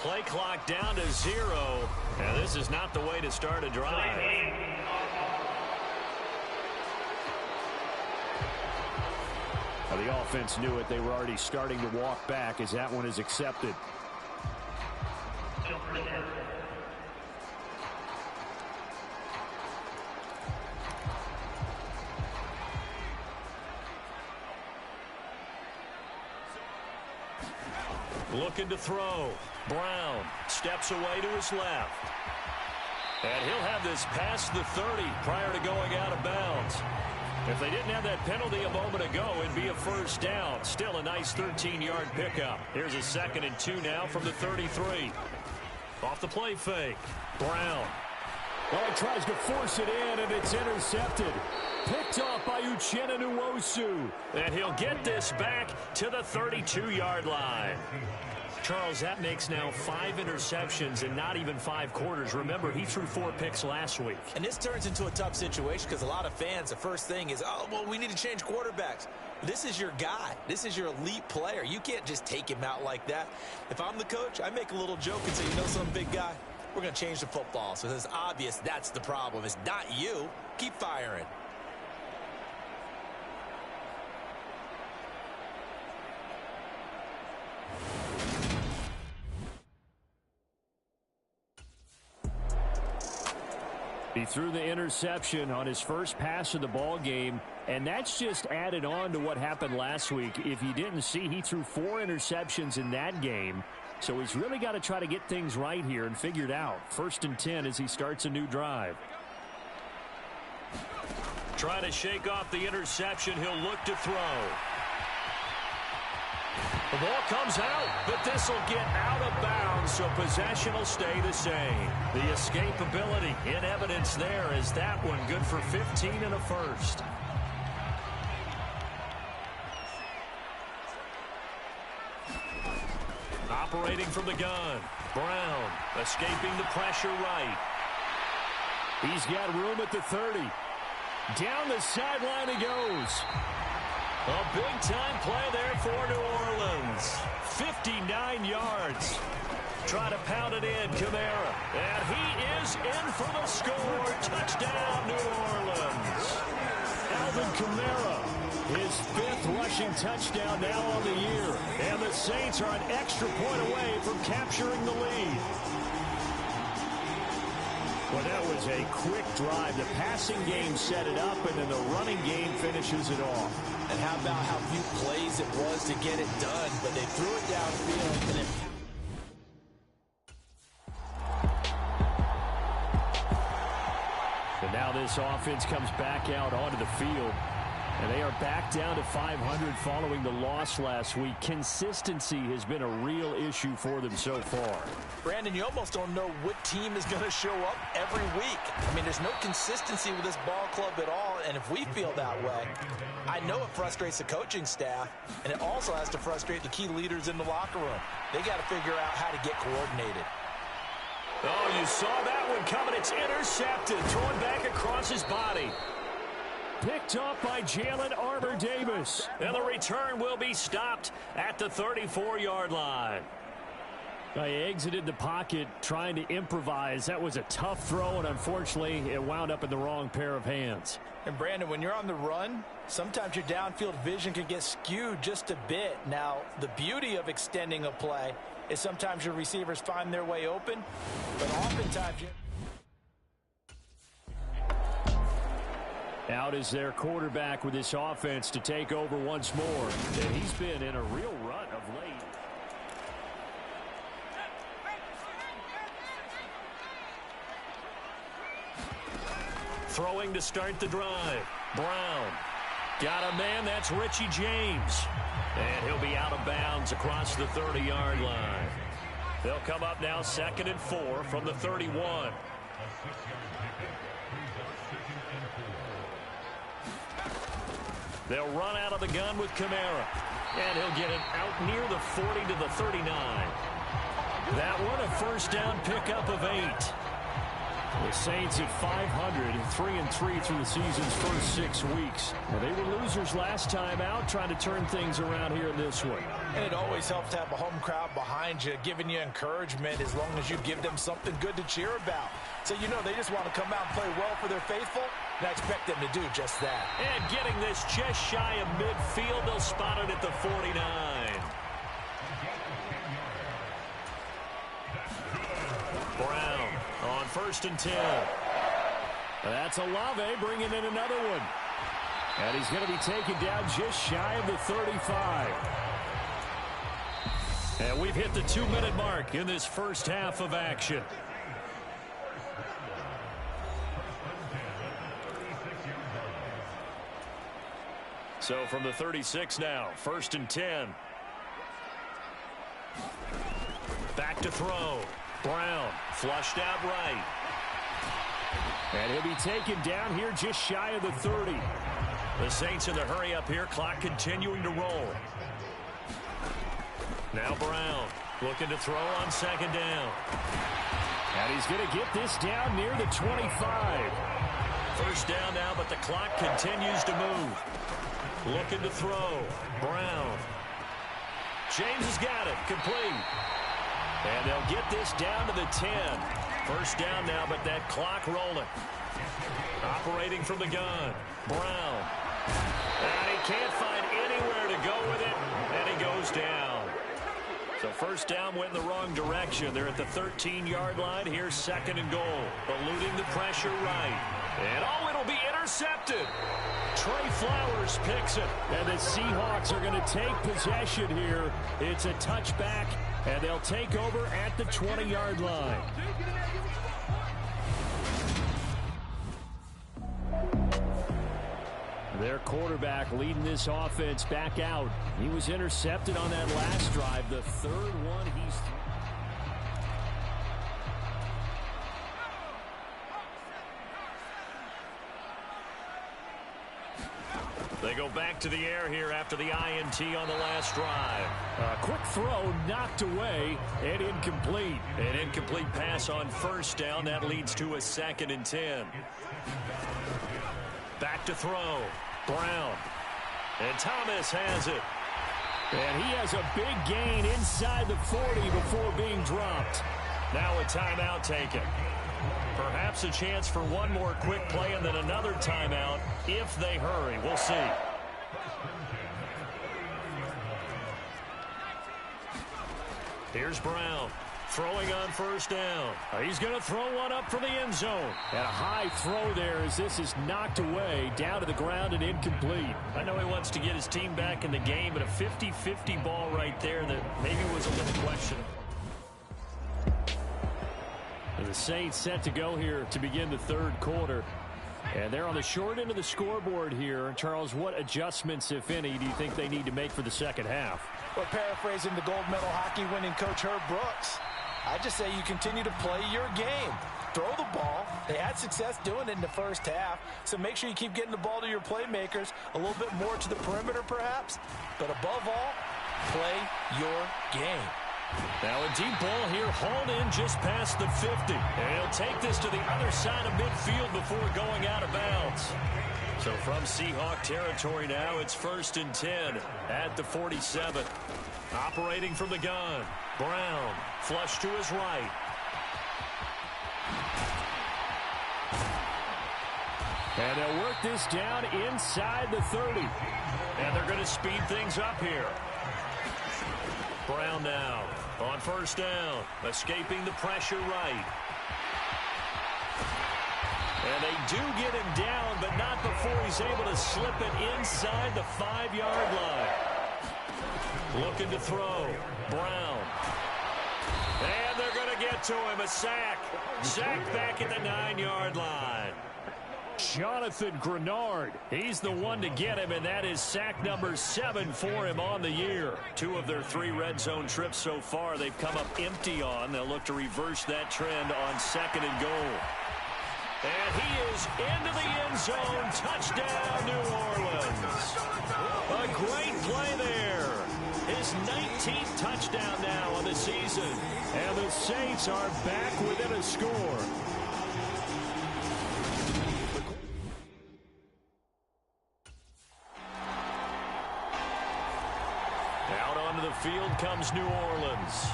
Play clock down to 0. And this is not the way to start a drive. Now, the offense knew it. They were already starting to walk back as that one is accepted. Looking to throw. Brown steps away to his left. And he'll have this past the 30 prior to going out of bounds. If they didn't have that penalty a moment ago, it'd be a first down. Still a nice 13-yard pickup. Here's a 2nd and 2 now from the 33. Off the play fake. Brown. Well, he tries to force it in, and it's intercepted. Picked off by Uchenna Nwosu. And he'll get this back to the 32-yard line. Charles, that makes now 5 interceptions in not even 5 quarters. Remember, he threw 4 picks last week. And this turns into a tough situation because a lot of fans, the first thing is, oh, well, we need to change quarterbacks. This is your guy. This is your elite player. You can't just take him out like that. If I'm the coach, I make a little joke and say, you know something, big guy? We're going to change the football. So it's obvious that's the problem. It's not you. Keep firing. He threw the interception on his first pass of the ball game, and that's just added on to what happened last week. If you didn't see, he threw 4 interceptions in that game, so he's really got to try to get things right here and figure it out. 1st and 10 as he starts a new drive. Trying to shake off the interception. He'll look to throw. The ball comes out, but this will get out of bounds, so possession will stay the same. The escapability in evidence there is that one good for 15 and a first. Operating from the gun. Brown escaping the pressure right. He's got room at the 30. Down the sideline he goes. A big-time play there for New Orleans. 59 yards. Try to pound it in, Kamara. And he is in for the score. Touchdown, New Orleans. Alvin Kamara, his 5th rushing touchdown now on the year. And the Saints are an extra point away from capturing the lead. Well, that was a quick drive. The passing game set it up, and then the running game finishes it off. And how about how few plays it was to get it done, but they threw it downfield and it... And now this offense comes back out onto the field. And they are back down to 500 following the loss last week. Consistency has been a real issue for them so far. Brandon, you almost don't know what team is going to show up every week. I mean, there's no consistency with this ball club at all, and if we feel that way, I know it frustrates the coaching staff, and it also has to frustrate the key leaders in the locker room. They got to figure out how to get coordinated. Oh, you saw that one coming. It's intercepted. Thrown back across his body. Picked up by Jalen Armour-Davis. And the return will be stopped at the 34-yard line. He exited the pocket trying to improvise. That was a tough throw, and unfortunately, it wound up in the wrong pair of hands. And, Brandon, when you're on the run, sometimes your downfield vision can get skewed just a bit. Now, the beauty of extending a play is sometimes your receivers find their way open, but oftentimes you... Out is their quarterback with this offense to take over once more. And he's been in a real run of late. Throwing to start the drive. Brown. Got a man, that's Richie James. And he'll be out of bounds across the 30-yard line. They'll come up now 2nd and 4 from the 31. They'll run out of the gun with Kamara. And he'll get it out near the 40 to the 39. That one a first down pickup of 8. The Saints at 500 and 3-3 through the season's first 6 weeks. Well, they were losers last time out, trying to turn things around here in this one. And it always helps to have a home crowd behind you, giving you encouragement as long as you give them something good to cheer about. So, you know, they just want to come out and play well for their faithful, and I expect them to do just that. And getting this just shy of midfield, they'll spot it at the 49. Brown on 1st and 10. That's Olave bringing in another one. And he's going to be taken down just shy of the 35. And we've hit the 2-minute mark in this first half of action. So from the 36 now, 1st and 10. Back to throw. Brown flushed out right. And he'll be taken down here just shy of the 30. The Saints in the hurry up here. Clock continuing to roll. Now Brown looking to throw on 2nd down. And he's going to get this down near the 25. 1st down now, but the clock continues to move. Looking to throw. Brown. James has got it. Complete. And they'll get this down to the 10. 1st down now, but that clock rolling. Operating from the gun. Brown. And he can't find anywhere to go with it. And he goes down. So 1st down went in the wrong direction. They're at the 13-yard line. Here's 2nd and goal. Eluding the pressure right. And oh, it'll be intercepted. Trey Flowers picks it. And the Seahawks are going to take possession here. It's a touchback, and they'll take over at the 20-yard line. Their quarterback leading this offense back out. He was intercepted on that last drive, the 3rd one he's thrown. They go back to the air here after the INT on the last drive. A quick throw knocked away and incomplete. An incomplete pass on 1st down. That leads to a 2nd and 10. Back to throw. Brown. And Thomas has it. And he has a big gain inside the 40 before being dropped. Now a timeout taken. Perhaps a chance for one more quick play and then another timeout if they hurry. We'll see. Here's Brown. Throwing on 1st down. He's going to throw one up for the end zone. And a high throw there as this is knocked away, down to the ground and incomplete. I know he wants to get his team back in the game, but a 50-50 ball right there that maybe was a little questionable. The Saints set to go here to begin the 3rd quarter. And they're on the short end of the scoreboard here. Charles, what adjustments, if any, do you think they need to make for the 2nd half? Well, paraphrasing the gold medal hockey winning coach Herb Brooks, I just say you continue to play your game. Throw the ball. They had success doing it in the 1st half, so make sure you keep getting the ball to your playmakers, a little bit more to the perimeter perhaps, but above all, play your game. Now a deep ball here, hauled in just past the 50. And he'll take this to the other side of midfield before going out of bounds. So from Seahawk territory now, it's 1st and 10 at the 47. Operating from the gun. Brown, flush to his right. And they'll work this down inside the 30. And they're going to speed things up here. Brown now on 1st down, escaping the pressure right. And they do get him down, but not before he's able to slip it inside the 5-yard line. Looking to throw. Brown. And they're going to get to him. A sack. Sack back at the 9-yard line. Jonathan Grenard, he's the one to get him, and that is sack number 7 for him on the year. 2 of their 3 red zone trips so far they've come up empty on. They'll look to reverse that trend on 2nd and goal. And he is into the end zone. Touchdown, New Orleans. A great play there. His 19th touchdown now on the season. And the Saints are back within a score. onto the field comes New Orleans.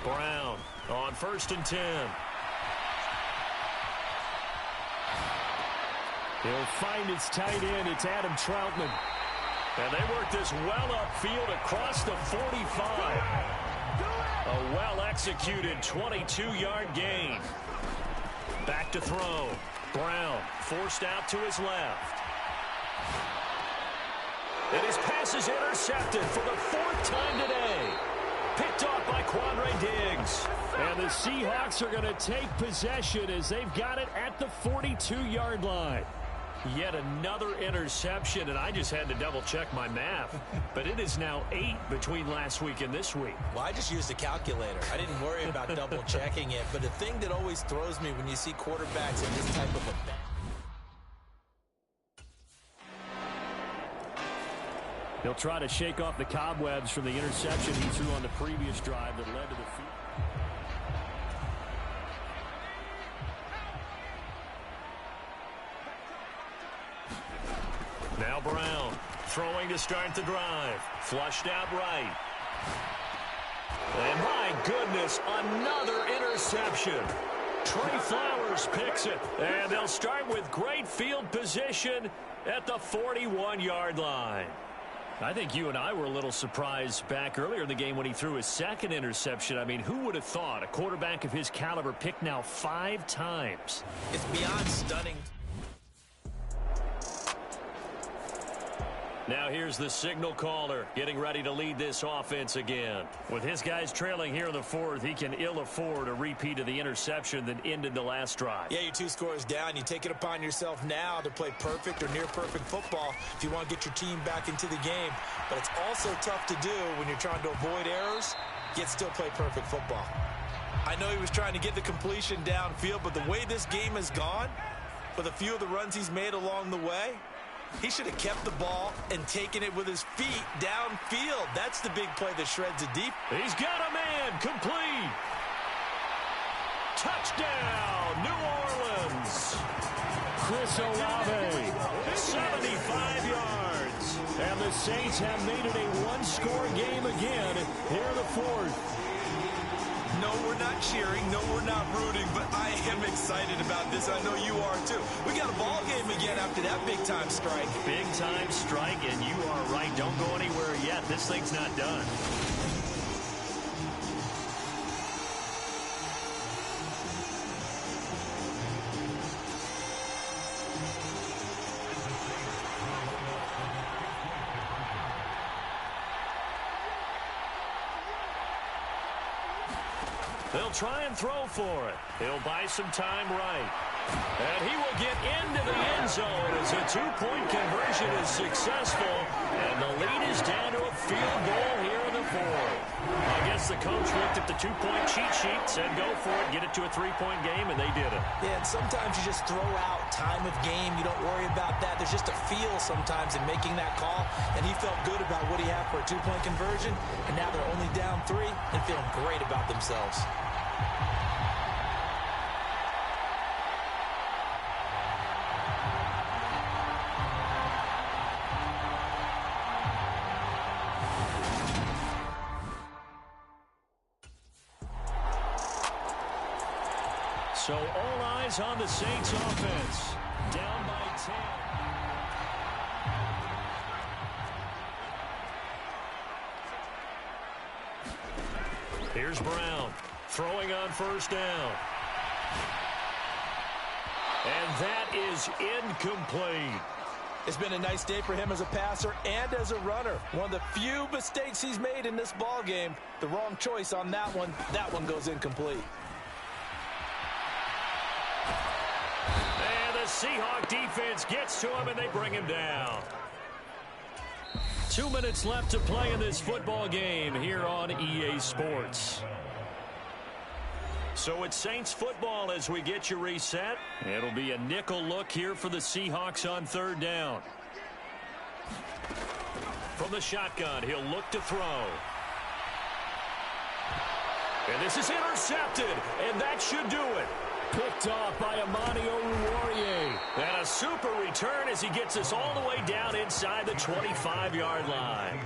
Brown on 1st and 10. He'll find his tight end. It's Adam Troutman. And they work this well upfield across the 45. A well-executed 22-yard gain. Back to throw. Brown forced out to his left. And his pass is intercepted for the 4th time today. Picked off by Quandre Diggs. And the Seahawks are going to take possession as they've got it at the 42-yard line. Yet another interception, and I just had to double-check my math. But it is now 8 between last week and this week. Well, I just used a calculator. I didn't worry about double-checking it. But the thing that always throws me when you see quarterbacks in this type of a bet. He'll try to shake off the cobwebs from the interception he threw on the previous drive that led to the field. Now Brown throwing to start the drive. Flushed out right. And my goodness, another interception. Trey Flowers picks it. And they'll start with great field position at the 41-yard line. I think you and I were a little surprised back earlier in the game when he threw his 2nd interception. I mean, who would have thought a quarterback of his caliber picked now 5 times? It's beyond stunning. Now here's the signal caller getting ready to lead this offense again. With his guys trailing here in the 4th, he can ill afford a repeat of the interception that ended the last drive. Yeah, you're 2 scores down. You take it upon yourself now to play perfect or near perfect football if you want to get your team back into the game. But it's also tough to do when you're trying to avoid errors, yet still play perfect football. I know he was trying to get the completion downfield, but the way this game has gone, with a few of the runs he's made along the way, he should have kept the ball and taken it with his feet downfield. That's the big play that shreds it deep. He's got a man complete. Touchdown, New Orleans. Chris Olave, 75 yards. And the Saints have made it a one-score game again here in the 4th. No, we're not cheering. No, we're not rooting. But I am excited about this. I know you are, too. We got a ball game again after that big-time strike. Big-time strike, and you are right. Don't go anywhere yet. This thing's not done. They'll try and throw for it. He'll buy some time right. And he will get into the end zone as a 2-point conversion is successful. And the lead is down to a field goal here in the 4th. I guess the coach looked at the 2-point cheat sheet, said go for it, get it to a 3-point game, and they did it. Yeah, and sometimes you just throw out time of game. You don't worry about that. There's just a feel sometimes in making that call. And he felt good about what he had for a 2-point conversion. And now they're only down 3 and feeling great about themselves. So all eyes on the Saints offense. Down by 10. Here's Brown throwing on 1st down. And that is incomplete. It's been a nice day for him as a passer and as a runner. One of the few mistakes he's made in this ball game. The wrong choice on that one. That one goes incomplete. And the Seahawk defense gets to him, and they bring him down. 2 minutes left to play in this football game here on EA Sports. So it's Saints football as we get you reset. It'll be a nickel look here for the Seahawks on 3rd down. From the shotgun, he'll look to throw. And this is intercepted, and that should do it. Picked off by Amani Oruwariye. And a super return as he gets us all the way down inside the 25-yard line.